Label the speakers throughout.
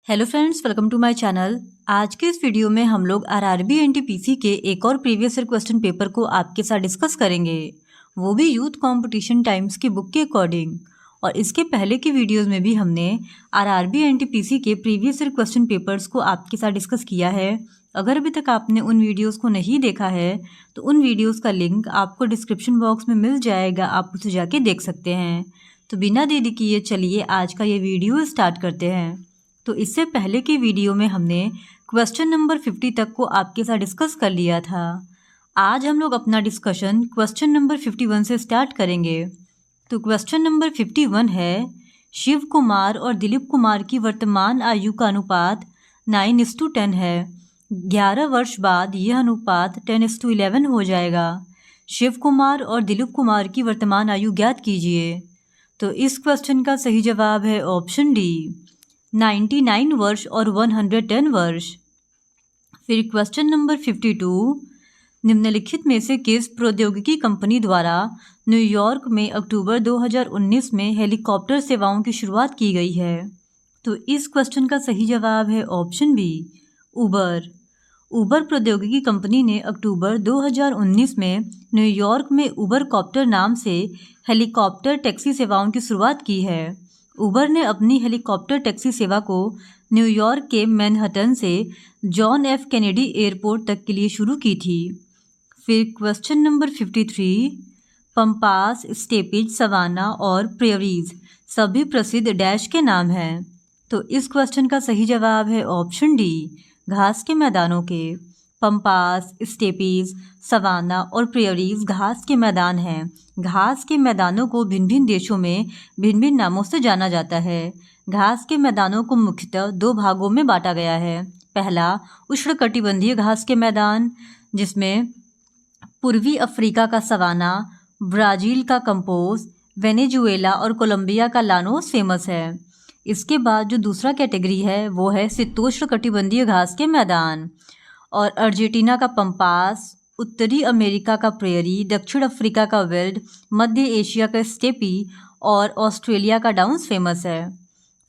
Speaker 1: Hello friends, welcome to my channel. आज के इस वीडियो में हम लोग आरआरबी एनटीपीसी के एक और प्रीवियस ईयर क्वेश्चन पेपर को आपके साथ डिस्कस करेंगे, वो भी यूथ कंपटीशन टाइम्स की बुक के अकॉर्डिंग। और इसके पहले की वीडियोस में भी हमने आरआरबी एनटीपीसी के प्रीवियस ईयर क्वेश्चन पेपर्स को आपके साथ डिस्कस किया है। अगर अभी तक आपने उन वीडियोज़ को नहीं देखा है तो उन वीडियोज़ का लिंक आपको डिस्क्रिप्शन बॉक्स में मिल जाएगा, आप उसे जाके देख सकते हैं। तो बिना देरी किए चलिए आज का ये वीडियो स्टार्ट करते हैं। तो इससे पहले की वीडियो में हमने क्वेश्चन नंबर 50 तक को आपके साथ डिस्कस कर लिया था। आज हम लोग अपना डिस्कशन क्वेश्चन नंबर 51 से स्टार्ट करेंगे। तो क्वेश्चन नंबर 51 है, शिव कुमार और दिलीप कुमार की वर्तमान आयु का अनुपात 9:10 है। 11 वर्ष बाद यह अनुपात 10:11 हो जाएगा। शिव कुमार और दिलीप कुमार की वर्तमान आयु ज्ञात कीजिए। तो इस क्वेश्चन का सही जवाब है ऑप्शन डी, 99 वर्ष और 110 वर्ष। फिर क्वेश्चन नंबर 52, निम्नलिखित में से किस प्रौद्योगिकी कंपनी द्वारा न्यूयॉर्क में अक्टूबर 2019 में हेलीकॉप्टर सेवाओं की शुरुआत की गई है? तो इस क्वेश्चन का सही जवाब है ऑप्शन बी, उबर। उबर प्रौद्योगिकी कंपनी ने अक्टूबर 2019 में न्यूयॉर्क में उबर कॉप्टर नाम से हेलीकॉप्टर टैक्सी सेवाओं की शुरुआत की है। उबर ने अपनी हेलीकॉप्टर टैक्सी सेवा को न्यूयॉर्क के मैनहट्टन से जॉन एफ कैनेडी एयरपोर्ट तक के लिए शुरू की थी। फिर question number 53, pampas, steppes, savanna और प्रेरीज सभी प्रसिद्ध डैश के नाम हैं। तो इस क्वेश्चन का सही जवाब है ऑप्शन डी, घास के मैदानों के। पंपास, स्टेपीज, सवाना और प्रेरीज घास के मैदान हैं। घास के मैदानों को भिन्न भिन्न देशों में भिन्न भिन्न नामों से जाना जाता है। घास के मैदानों को मुख्यतः दो भागों में बांटा गया है। पहला उष्णकटिबंधीय घास के मैदान, जिसमें पूर्वी अफ्रीका का सवाना, ब्राज़ील का कंपोज, वेनेजुएला और कोलंबिया का लानोस फेमस है। इसके बाद जो दूसरा कैटेगरी है वो है शीतोष्णकटिबंधीय घास के मैदान, और अर्जेंटीना का पंपास, उत्तरी अमेरिका का प्रेरी, दक्षिण अफ्रीका का वेल्ड, मध्य एशिया का स्टेपी और ऑस्ट्रेलिया का डाउन्स फेमस है।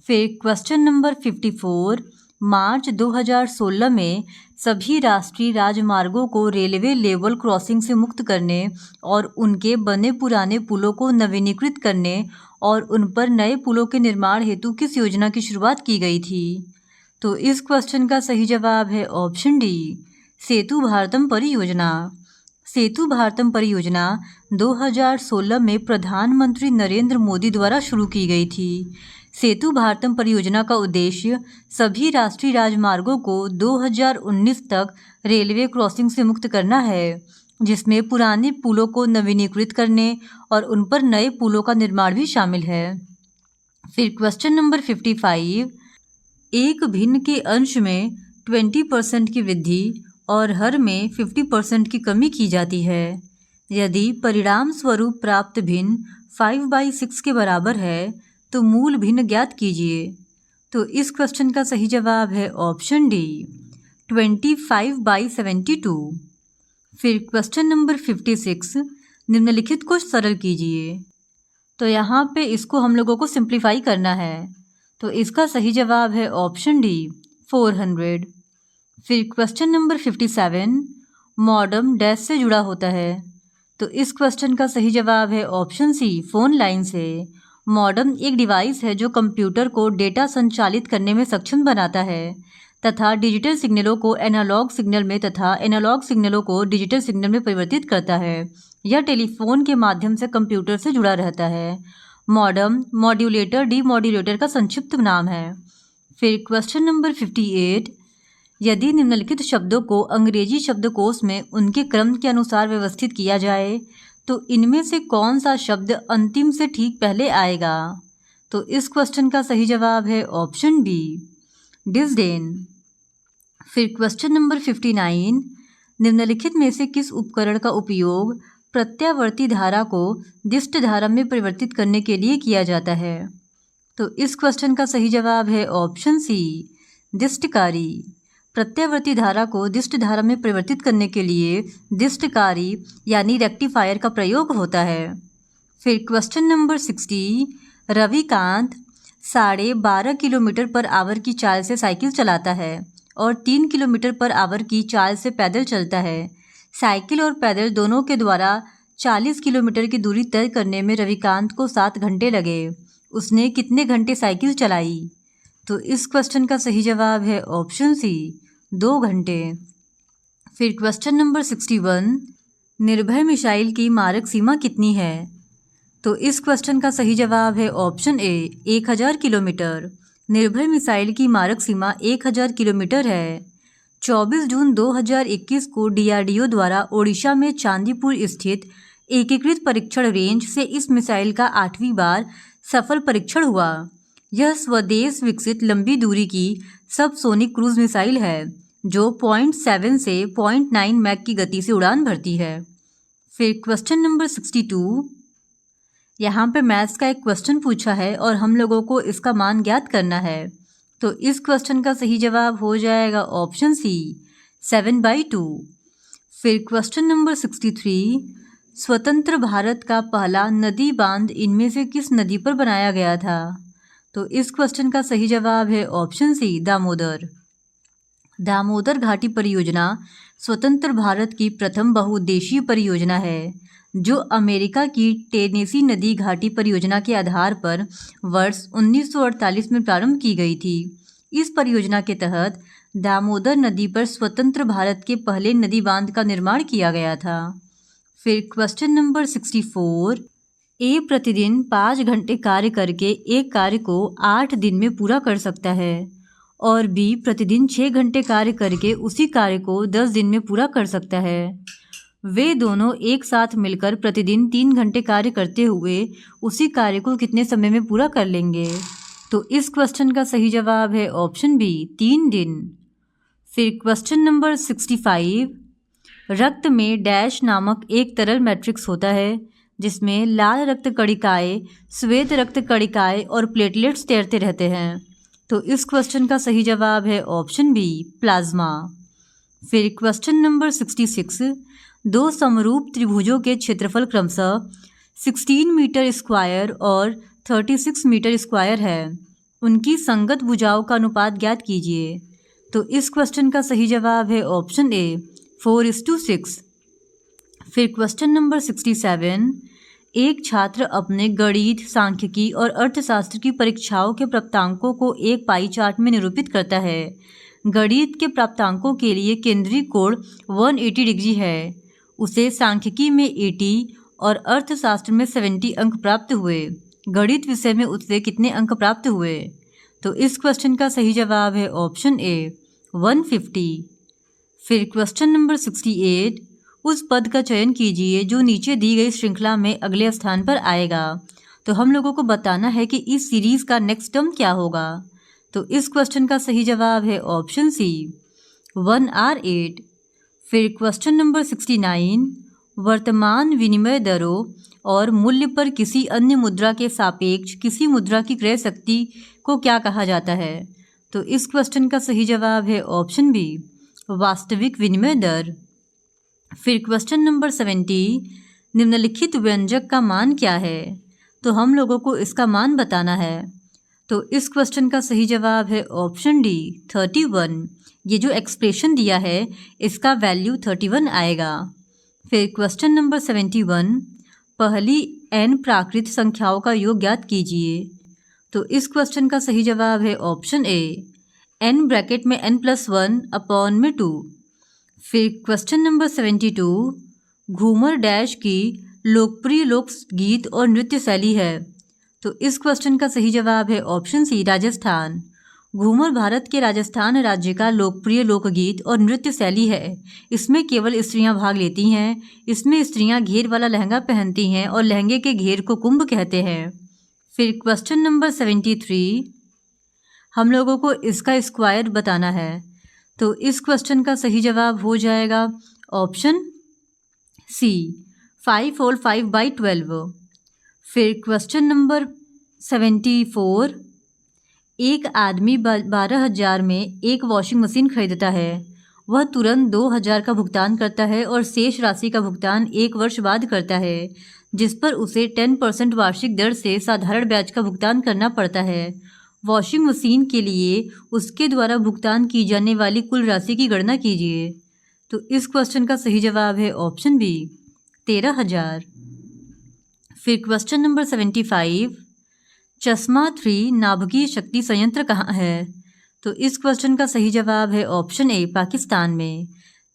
Speaker 1: फिर क्वेश्चन नंबर 54, मार्च 2016 में सभी राष्ट्रीय राजमार्गों को रेलवे लेवल क्रॉसिंग से मुक्त करने और उनके बने पुराने पुलों को नवीनीकृत करने और उन पर नए पुलों के निर्माण हेतु किस योजना की शुरुआत की गई थी? तो इस क्वेश्चन का सही जवाब है ऑप्शन डी, सेतु भारतम परियोजना। सेतु भारतम परियोजना 2016 में प्रधानमंत्री नरेंद्र मोदी द्वारा शुरू की गई थी। सेतु भारतम परियोजना का उद्देश्य सभी राष्ट्रीय राजमार्गों को 2019 तक रेलवे क्रॉसिंग से मुक्त करना है, जिसमें पुराने पुलों को नवीनीकृत करने और उन पर नए पुलों का निर्माण भी शामिल है। फिर क्वेश्चन नंबर 55, एक भिन्न के अंश में 20% की वृद्धि और हर में 50% की कमी की जाती है। यदि परिणाम स्वरूप प्राप्त भिन्न 5/6 के बराबर है तो मूल भिन्न ज्ञात कीजिए। तो इस क्वेश्चन का सही जवाब है ऑप्शन डी, 25/72। फिर क्वेश्चन नंबर 56, निम्नलिखित को सरल कीजिए। तो यहाँ पे इसको हम लोगों को सिंप्लीफाई करना है। तो इसका सही जवाब है ऑप्शन डी, 400। फिर क्वेश्चन नंबर 57, मॉडम डैश से जुड़ा होता है। तो इस क्वेश्चन का सही जवाब है ऑप्शन सी, फोन लाइन से। मॉडम एक डिवाइस है जो कंप्यूटर को डेटा संचालित करने में सक्षम बनाता है तथा डिजिटल सिग्नलों को एनालॉग सिग्नल में तथा एनालॉग सिग्नलों को डिजिटल सिग्नल में परिवर्तित करता है। यह टेलीफोन के माध्यम से कंप्यूटर से जुड़ा रहता है। मॉडम मॉड्यूलेटर डीमॉड्यूलेटर का संक्षिप्त नाम है। फिर क्वेश्चन नंबर 58, यदि निम्नलिखित शब्दों को अंग्रेजी शब्दकोश में उनके क्रम के अनुसार व्यवस्थित किया जाए तो इनमें से कौन सा शब्द अंतिम से ठीक पहले आएगा? तो इस क्वेश्चन का सही जवाब है ऑप्शन बी, डिसडेन। फिर क्वेश्चन नंबर 59, निम्नलिखित में से किस उपकरण का उपयोग प्रत्यावर्ती धारा को दिष्ट धारा में परिवर्तित करने के लिए किया जाता है? तो इस क्वेश्चन का सही जवाब है ऑप्शन सी, दिष्टकारी। प्रत्यावर्ती धारा को दिष्ट धारा में परिवर्तित करने के लिए दिष्टकारी यानी रेक्टिफायर का प्रयोग होता है। फिर question number 60, Ravikant 12.5 kilometre per hour की चाल से साइकिल चलाता है और 3 किलोमीटर पर आवर की चाल से पैदल चलता है। साइकिल और पैदल दोनों के द्वारा 40 किलोमीटर की दूरी तय करने में रविकांत को 7 घंटे लगे। उसने कितने घंटे साइकिल चलाई? तो इस क्वेश्चन का सही जवाब है ऑप्शन सी, 2 घंटे। फिर क्वेश्चन नंबर 61, निर्भय मिसाइल की मारक सीमा कितनी है? तो इस क्वेश्चन का सही जवाब है ऑप्शन ए, 1000 किलोमीटर। निर्भय मिसाइल की मारक सीमा 1000 किलोमीटर है। 24 जून 2021 को DRDO द्वारा ओडिशा में चांदीपुर स्थित एकीकृत परीक्षण रेंज से इस मिसाइल का 8वीं बार सफल परीक्षण हुआ। यह स्वदेश विकसित लंबी दूरी की सबसोनिक क्रूज मिसाइल है जो 0.7 से 0.9 मैक की गति से उड़ान भरती है। फिर क्वेश्चन नंबर 62, यहाँ पे मैथ्स का एक क्वेश्चन पूछा है और हम लोगों को इसका मान ज्ञात करना है। तो इस क्वेश्चन का सही जवाब हो जाएगा ऑप्शन सी, 7/2। फिर क्वेश्चन नंबर 63, स्वतंत्र भारत का पहला नदी बांध इनमें से किस नदी पर बनाया गया था? तो इस क्वेश्चन का सही जवाब है ऑप्शन सी, दामोदर। दामोदर घाटी परियोजना स्वतंत्र भारत की प्रथम बहुउद्देशीय परियोजना है जो अमेरिका की टेनेसी नदी घाटी परियोजना के आधार पर वर्ष 1948 में प्रारंभ की गई थी। इस परियोजना के तहत दामोदर नदी पर स्वतंत्र भारत के पहले नदी बांध का निर्माण किया गया था। फिर क्वेश्चन नंबर 64, ए प्रतिदिन 5 घंटे कार्य करके एक कार्य को 8 दिन में पूरा कर सकता है और बी प्रतिदिन 6 घंटे कार्य करके उसी कार्य को 10 दिन में पूरा कर सकता है। वे दोनों एक साथ मिलकर प्रतिदिन 3 घंटे कार्य करते हुए उसी कार्य को कितने समय में पूरा कर लेंगे? तो इस क्वेश्चन का सही जवाब है ऑप्शन बी, 3 दिन। फिर क्वेश्चन नंबर 65, रक्त में डैश नामक एक तरल मैट्रिक्स होता है जिसमें लाल रक्त कणिकाएं, श्वेत रक्त कणिकाएं और प्लेटलेट्स तैरते रहते हैं। तो इस क्वेश्चन का सही जवाब है ऑप्शन बी, प्लाज्मा। फिर क्वेश्चन नंबर 66, 2 समरूप त्रिभुजों के क्षेत्रफल क्रमशः 16 मीटर स्क्वायर और 36 मीटर स्क्वायर है। उनकी संगत भुजाओं का अनुपात ज्ञात कीजिए। तो इस क्वेश्चन का सही जवाब है ऑप्शन ए, 4:6। फिर क्वेश्चन नंबर 67, एक छात्र अपने गणित, सांख्यिकी और अर्थशास्त्र की परीक्षाओं के प्राप्तांकों को एक पाई चार्ट में निरूपित करता है। गणित के प्राप्तांकों के लिए केंद्रीय कोण 180 डिग्री है। उसे सांख्यिकी में 80 और अर्थशास्त्र में 70 अंक प्राप्त हुए। गणित विषय में उससे कितने अंक प्राप्त हुए? तो इस क्वेश्चन का सही जवाब है ऑप्शन ए, 150। फिर क्वेश्चन नंबर 68, उस पद का चयन कीजिए जो नीचे दी गई श्रृंखला में अगले स्थान पर आएगा। तो हम लोगों को बताना है कि इस सीरीज का नेक्स्ट टर्म क्या होगा। तो इस क्वेश्चन का सही जवाब है ऑप्शन सी, 1R8। फिर क्वेश्चन नंबर 69, वर्तमान विनिमय दरों और मूल्य पर किसी अन्य मुद्रा के सापेक्ष किसी मुद्रा की क्रय शक्ति को क्या कहा जाता है? तो इस क्वेश्चन का सही जवाब है ऑप्शन बी, वास्तविक विनिमय दर। फिर क्वेश्चन नंबर 70, निम्नलिखित व्यंजक का मान क्या है? तो हम लोगों को इसका मान बताना है। तो इस क्वेश्चन का सही जवाब है ऑप्शन डी, 31। ये जो एक्सप्रेशन दिया है इसका वैल्यू 31 आएगा। फिर क्वेश्चन नंबर 71, पहली n प्राकृत संख्याओं का योग ज्ञात कीजिए। तो इस क्वेश्चन का सही जवाब है ऑप्शन ए, n ब्रैकेट में n+1 अपॉन में 2। फिर क्वेश्चन नंबर 72, घूमर डैश की लोकप्रिय लोकगीत और नृत्य शैली है। तो इस क्वेश्चन का सही जवाब है ऑप्शन सी, राजस्थान। घूमर भारत के राजस्थान राज्य का लोकप्रिय लोकगीत और नृत्य शैली है। इसमें केवल स्त्रियां भाग लेती हैं। इसमें स्त्रियां घेर वाला लहंगा पहनती हैं और लहंगे के घेर को कुंभ कहते हैं। फिर क्वेश्चन नंबर 73, हम लोगों को इसका स्क्वायर बताना है। तो इस क्वेश्चन का सही जवाब हो जाएगा ऑप्शन सी, 5 होल 5/12। फिर क्वेश्चन नंबर 74, एक आदमी 12,000 में एक वॉशिंग मशीन खरीदता है। वह तुरंत 2,000 का भुगतान करता है और शेष राशि का भुगतान 1 वर्ष बाद करता है, जिस पर उसे 10% वार्षिक दर से साधारण ब्याज का भुगतान करना पड़ता है। वॉशिंग मशीन के लिए उसके द्वारा भुगतान की जाने वाली कुल राशि की गणना कीजिए। तो इस क्वेश्चन का सही जवाब है ऑप्शन बी 13,000। फिर क्वेश्चन नंबर 75, चश्मा 3 नाभिकीय शक्ति संयंत्र कहाँ है? तो इस क्वेश्चन का सही जवाब है ऑप्शन ए पाकिस्तान में।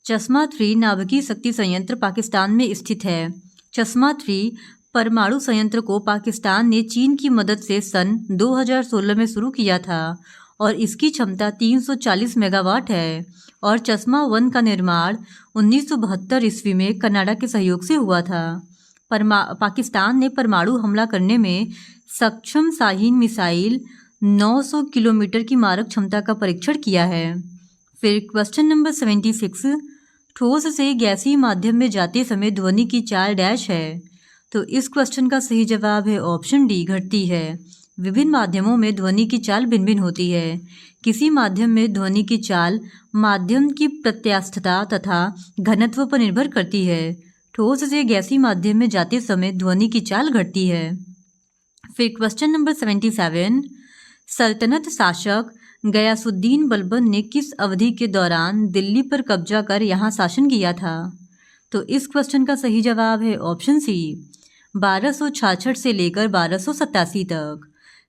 Speaker 1: चश्मा 3 नाभिकीय शक्ति संयंत्र पाकिस्तान में स्थित है। चश्मा 3 परमाणु संयंत्र को पाकिस्तान ने चीन की मदद से सन 2016 में शुरू किया था और इसकी क्षमता 340 मेगावाट है। और चश्मा 1 का निर्माण 1972 ईस्वी में कनाडा के सहयोग से हुआ था। पाकिस्तान ने परमाणु हमला करने में सक्षम शाहीन मिसाइल 900 किलोमीटर की मारक क्षमता का परीक्षण किया है। फिर क्वेश्चन नंबर 76, ठोस से गैसीय माध्यम में जाते समय ध्वनि की चाल डैश है। तो इस क्वेश्चन का सही जवाब है ऑप्शन डी घटती है। विभिन्न माध्यमों में ध्वनि की चाल भिन्न भिन्न होती है। किसी माध्यम में ध्वनि की चाल माध्यम की प्रत्यास्थता तथा घनत्व पर निर्भर करती है। ठोस से गैसीय माध्यम में जाते समय ध्वनि की चाल घटती है। फिर क्वेश्चन नंबर 77, सल्तनत शासक गयासुद्दीन बलबन ने किस अवधि के दौरान दिल्ली पर कब्जा कर यहाँ शासन किया था? तो इस क्वेश्चन का सही जवाब है ऑप्शन सी 1266 से लेकर 1287 तक।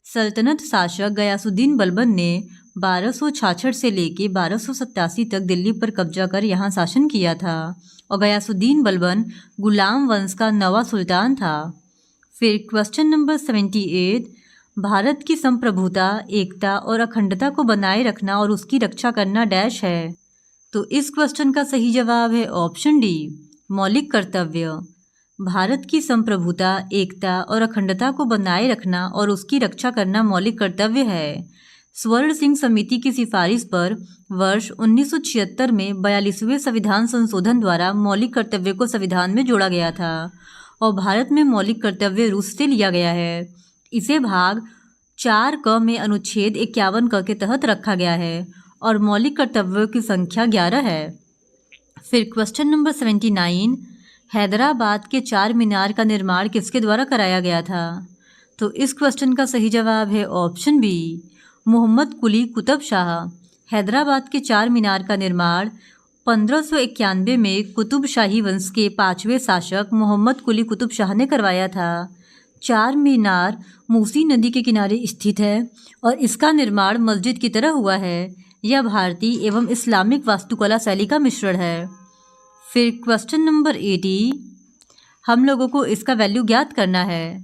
Speaker 1: सल्तनत शासक गयासुद्दीन बलबन ने 1266 से लेकर 1287 तक दिल्ली पर कब्जा कर यहाँ शासन किया था और गयासुद्दीन बलबन गुलाम वंश का नवा सुल्तान था। फिर क्वेश्चन नंबर 78, भारत की संप्रभुता, एकता और अखंडता को बनाए रखना और उसकी रक्षा करना डैश है। तो इस क्वेश्चन का सही जवाब है ऑप्शन डी मौलिक कर्तव्य। भारत की संप्रभुता, एकता और अखंडता को बनाए रखना और उसकी रक्षा करना मौलिक कर्तव्य है। स्वर्ण सिंह समिति की सिफारिश पर वर्ष 1976 में 42वें संविधान संशोधन द्वारा मौलिक कर्तव्य को संविधान में जोड़ा गया था और भारत में मौलिक कर्तव्य रूस से लिया गया है। इसे भाग 4 क में अनुच्छेद 51 क के तहत रखा गया है और मौलिक कर्तव्यों की संख्या 11 है। फिर क्वेश्चन नंबर 79, हैदराबाद के चार मीनार का निर्माण किसके द्वारा कराया गया था? तो इस क्वेश्चन का सही जवाब है ऑप्शन बी मोहम्मद कुली कुतुब शाह। हैदराबाद के चार मीनार का निर्माण 1591 में कुतुब शाही वंश के 5वें शासक मोहम्मद कुली कुतुब शाह ने करवाया था। चार मीनार मूसी नदी के किनारे स्थित है और इसका निर्माण मस्जिद की तरह हुआ है। यह भारतीय एवं इस्लामिक वास्तुकला शैली का मिश्रण है। फिर क्वेश्चन नंबर 80, हम लोगों को इसका वैल्यू ज्ञात करना है।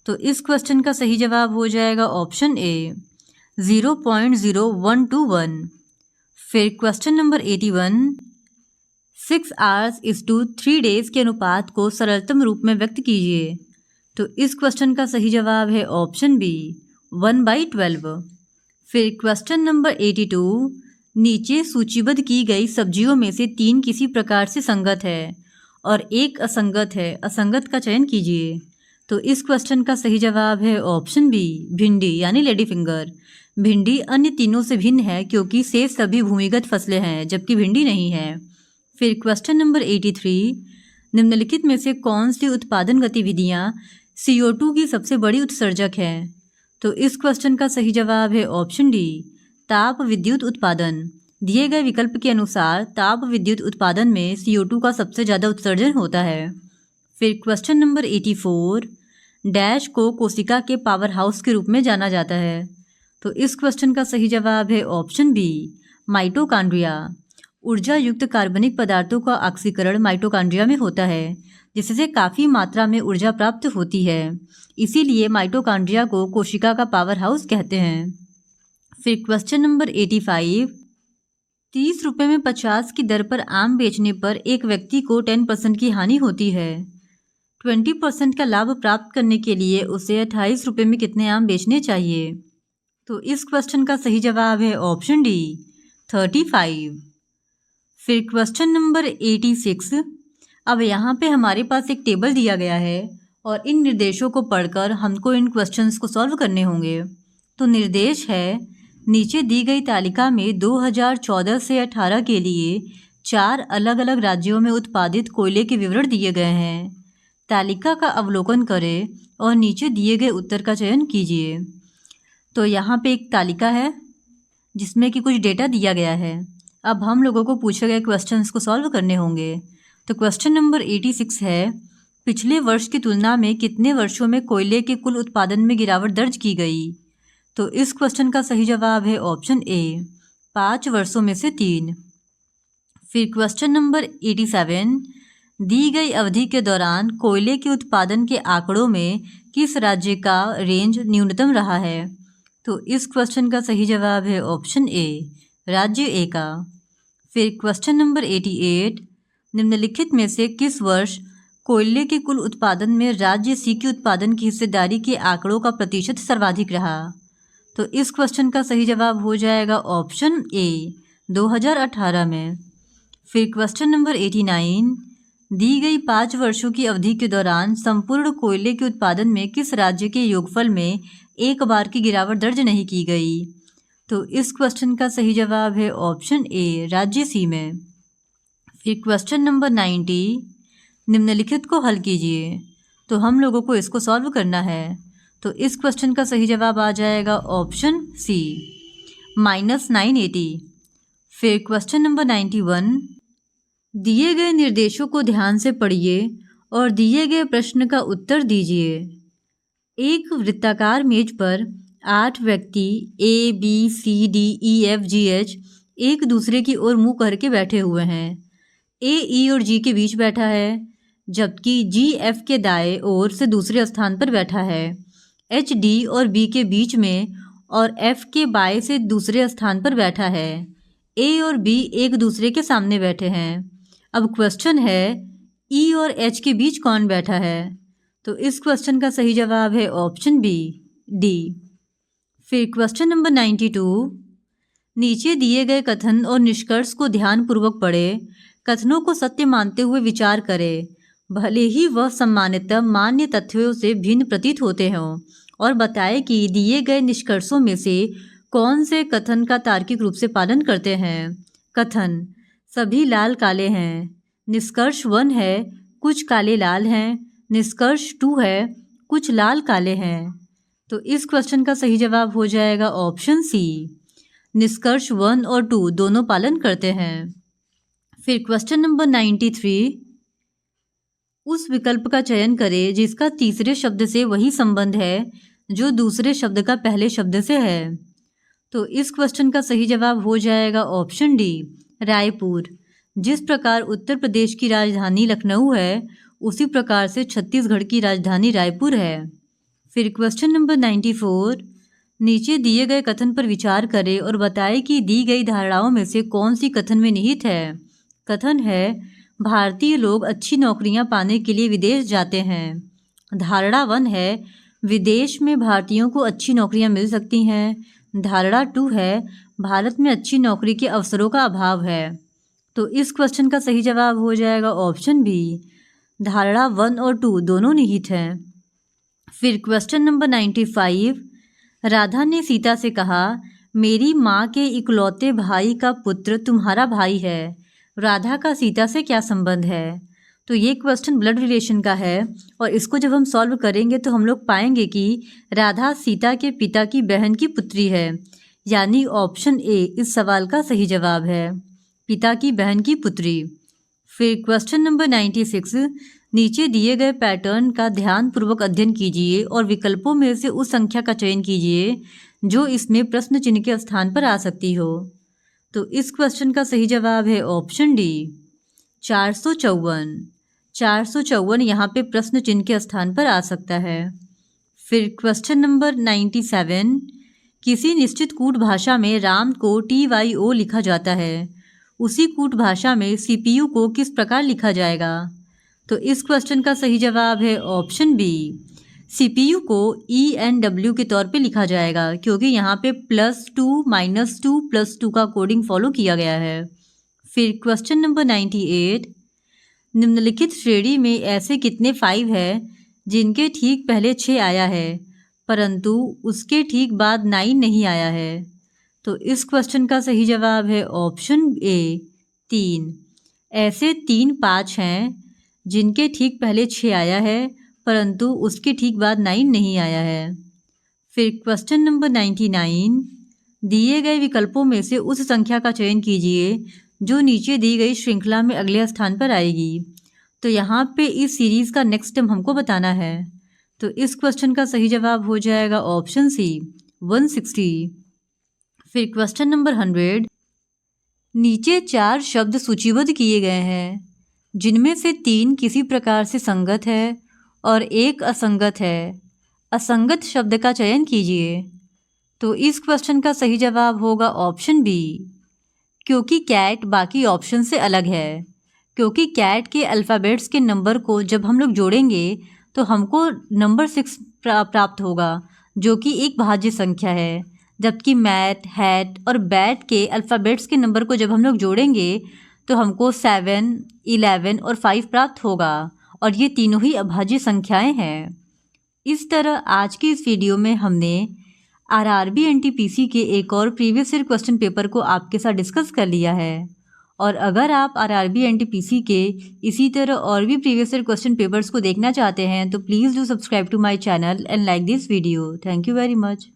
Speaker 1: तो इस क्वेश्चन का सही जवाब हो जाएगा ऑप्शन ए 0.0121। फिर question number 81, 6 hours is to 3 days के अनुपात को सरलतम रूप में व्यक्त कीजिए। तो इस क्वेश्चन का सही जवाब है ऑप्शन बी 1/12। फिर क्वेश्चन नंबर 82, नीचे सूचीबद्ध की गई सब्जियों में से 3 किसी प्रकार से संगत है और एक असंगत है, असंगत का चयन कीजिए। तो इस क्वेश्चन का सही जवाब है ऑप्शन बी भिंडी यानी लेडी फिंगर। भिंडी अन्य तीनों से भिन्न है क्योंकि शेष सभी भूमिगत फसलें हैं जबकि भिंडी नहीं है। फिर क्वेश्चन नंबर 83, निम्नलिखित में से कौन सी उत्पादन गतिविधियां CO2 की सबसे बड़ी उत्सर्जक हैं? तो इस क्वेश्चन का सही जवाब है ऑप्शन डी ताप विद्युत उत्पादन। दिए गए विकल्प के अनुसार ताप विद्युत उत्पादन में CO2 का सबसे ज़्यादा उत्सर्जन होता है। फिर क्वेश्चन नंबर 84, डैश को कोशिका के पावर हाउस के रूप में जाना जाता है। तो इस क्वेश्चन का सही जवाब है ऑप्शन बी माइटोकॉन्ड्रिया। ऊर्जा युक्त कार्बनिक पदार्थों का ऑक्सीकरण माइटोकॉन्ड्रिया में होता है जिससे काफ़ी मात्रा में ऊर्जा प्राप्त होती है। इसीलिए माइटोकॉन्ड्रिया को कोशिका का पावर हाउस कहते हैं। फिर क्वेश्चन नंबर 85, 30 रुपये में 50 की दर पर आम बेचने पर एक व्यक्ति को 10% की हानि होती है। 20% का लाभ प्राप्त करने के लिए उसे 28 रुपये में कितने आम बेचने चाहिए? तो इस क्वेश्चन का सही जवाब है ऑप्शन डी 35। फिर क्वेश्चन नंबर 86, अब यहाँ पे हमारे पास एक टेबल दिया गया है और इन निर्देशों को पढ़कर हमको इन क्वेश्चंस को सॉल्व करने होंगे। तो निर्देश है, नीचे दी गई तालिका में 2014 से 18 के लिए 4 अलग अलग राज्यों में उत्पादित कोयले के विवरण दिए गए हैं। तालिका का अवलोकन करें और नीचे दिए गए उत्तर का चयन कीजिए। तो यहाँ पे एक तालिका है जिसमें कि कुछ डेटा दिया गया है। अब हम लोगों को पूछे गए क्वेश्चंस को सॉल्व करने होंगे। तो क्वेश्चन नंबर 86 है, पिछले वर्ष की तुलना में कितने वर्षों में कोयले के कुल उत्पादन में गिरावट दर्ज की गई? तो इस क्वेश्चन का सही जवाब है ऑप्शन ए, 5 वर्षों में से 3। फिर क्वेश्चन नंबर 87, दी गई अवधि के दौरान कोयले के उत्पादन के आंकड़ों में किस राज्य का रेंज न्यूनतम रहा है? तो इस क्वेश्चन का सही जवाब है ऑप्शन ए, राज्य ए का। फिर क्वेश्चन नंबर 88, निम्नलिखित में से किस वर्ष कोयले के कुल उत्पादन में राज्य सी के उत्पादन की हिस्सेदारी के आंकड़ों का प्रतिशत सर्वाधिक रहा? तो इस क्वेश्चन का सही जवाब हो जाएगा ऑप्शन ए, 2018 में। फिर क्वेश्चन नंबर 89, दी गई 5 वर्षों की अवधि के दौरान संपूर्ण कोयले के उत्पादन में किस राज्य के योगफल में एक बार की गिरावट दर्ज नहीं की गई? तो इस क्वेश्चन का सही जवाब है ऑप्शन ए, राज्य सी में। फिर क्वेश्चन नंबर 90, निम्नलिखित को हल कीजिए। तो हम लोगों को इसको सॉल्व करना है। तो इस क्वेश्चन का सही जवाब आ जाएगा ऑप्शन सी, -980। फिर क्वेश्चन नंबर 91, दिए गए निर्देशों को ध्यान से पढ़िए और दिए गए प्रश्न का उत्तर दीजिए। एक वृत्ताकार मेज पर 8 व्यक्ति A B C D E F G H एक दूसरे की ओर मुंह करके बैठे हुए हैं। ए ई और जी के बीच बैठा है, जबकि जी एफ के दाएं ओर से दूसरे स्थान पर बैठा है। एच डी और बी के बीच में और एफ के बाएं से दूसरे स्थान पर बैठा है। ए और बी एक दूसरे के सामने बैठे हैं। अब क्वेश्चन है, ई और एच के बीच कौन बैठा है? तो इस क्वेश्चन का सही जवाब है ऑप्शन बी, डी। फिर क्वेश्चन नंबर 92, नीचे दिए गए कथन और निष्कर्ष को ध्यानपूर्वक पढ़ें। कथनों को सत्य मानते हुए विचार करें, भले ही वह सामान्यतः मान्य तथ्यों से भिन्न प्रतीत होते हों, और बताएं कि दिए गए निष्कर्षों में से कौन से कथन का तार्किक रूप से पालन करते हैं। कथन, सभी लाल काले हैं। निष्कर्ष 1 है, कुछ काले लाल हैं। निष्कर्ष 2 है, कुछ लाल काले हैं। तो इस क्वेश्चन का सही जवाब हो जाएगा ऑप्शन सी, निष्कर्ष 1 और 2 दोनों पालन करते हैं। फिर क्वेश्चन नंबर 93, उस विकल्प का चयन करें जिसका तीसरे शब्द से वही संबंध है जो दूसरे शब्द का पहले शब्द से है। तो इस क्वेश्चन का सही जवाब हो जाएगा ऑप्शन डी, रायपुर। जिस प्रकार उत्तर प्रदेश की राजधानी लखनऊ है, उसी प्रकार से छत्तीसगढ़ की राजधानी रायपुर है। फिर क्वेश्चन नंबर 94, नीचे दिए गए कथन पर विचार करें और बताएं कि दी गई धारणाओं में से कौन सी कथन में निहित है। कथन है, भारतीय लोग अच्छी नौकरियां पाने के लिए विदेश जाते हैं। धारणा 1 है, विदेश में भारतीयों को अच्छी नौकरियां मिल सकती हैं। धारणा 2 है, भारत में अच्छी नौकरी के अवसरों का अभाव है। तो इस क्वेश्चन का सही जवाब हो जाएगा ऑप्शन बी, धारणा 1 और 2 दोनों निहित हैं। फिर क्वेश्चन नंबर 95, राधा ने सीता से कहा, मेरी माँ के इकलौते भाई का पुत्र तुम्हारा भाई है। राधा का सीता से क्या संबंध है? तो ये क्वेश्चन ब्लड रिलेशन का है, और इसको जब हम सॉल्व करेंगे तो हम लोग पाएंगे कि राधा सीता के पिता की बहन की पुत्री है, यानी ऑप्शन ए इस सवाल का सही जवाब है, पिता की बहन की पुत्री। फिर क्वेश्चन नंबर 96, नीचे दिए गए पैटर्न का ध्यानपूर्वक अध्ययन कीजिए और विकल्पों में से उस संख्या का चयन कीजिए जो इसमें प्रश्न चिन्ह के स्थान पर आ सकती हो। तो इस क्वेश्चन का सही जवाब है ऑप्शन डी, 454। 454 यहाँ पे प्रश्न चिन्ह के स्थान पर आ सकता है। फिर क्वेश्चन नंबर 97, किसी निश्चित कूट भाषा में राम को TYO लिखा जाता है, उसी कूट भाषा में CPU को किस प्रकार लिखा जाएगा? तो इस क्वेश्चन का सही जवाब है ऑप्शन बी, CPU को ENW के तौर पे लिखा जाएगा, क्योंकि यहाँ पे +2 -2 +2 का कोडिंग फॉलो किया गया है। फिर क्वेश्चन नंबर 98, निम्नलिखित श्रेणी में ऐसे कितने 5 है जिनके ठीक पहले 6 आया है परंतु उसके ठीक बाद 9 नहीं आया है? तो इस क्वेश्चन का सही जवाब है ऑप्शन ए, 3। ऐसे 3 5 हैं जिनके ठीक पहले 6 आया है परंतु उसके ठीक बाद 9 नहीं आया है। फिर क्वेश्चन नंबर 99, दिए गए विकल्पों में से उस संख्या का चयन कीजिए जो नीचे दी गई श्रृंखला में अगले स्थान पर आएगी। तो यहाँ पे इस सीरीज़ का नेक्स्ट टर्म हमको बताना है। तो इस क्वेश्चन का सही जवाब हो जाएगा ऑप्शन सी 160। फिर क्वेश्चन नंबर 100, नीचे 4 शब्द सूचीबद्ध किए गए हैं जिनमें से 3 किसी प्रकार से संगत है और एक असंगत है। असंगत शब्द का चयन कीजिए। तो इस क्वेश्चन का सही जवाब होगा ऑप्शन बी, क्योंकि कैट बाकी ऑप्शन से अलग है। क्योंकि कैट के अल्फ़ाबेट्स के नंबर को जब हम लोग जोड़ेंगे तो हमको नंबर 6 प्राप्त होगा, जो कि एक भाज्य संख्या है। जबकि मैट, हैट और बैट के अल्फ़ाबेट्स के नंबर को जब हम लोग जोड़ेंगे तो हमको 7, 11 और 5 प्राप्त होगा, और ये तीनों ही अभाज्य संख्याएं हैं। इस तरह आज की इस वीडियो में हमने आरआरबी एनटीपीसी के एक और प्रीवियस ईयर क्वेश्चन पेपर को आपके साथ डिस्कस कर लिया है। और अगर आप आरआरबी एनटीपीसी के इसी तरह और भी प्रीवियस ईयर क्वेश्चन पेपर्स को देखना चाहते हैं तो please do subscribe to my channel and like this video. Thank you very much.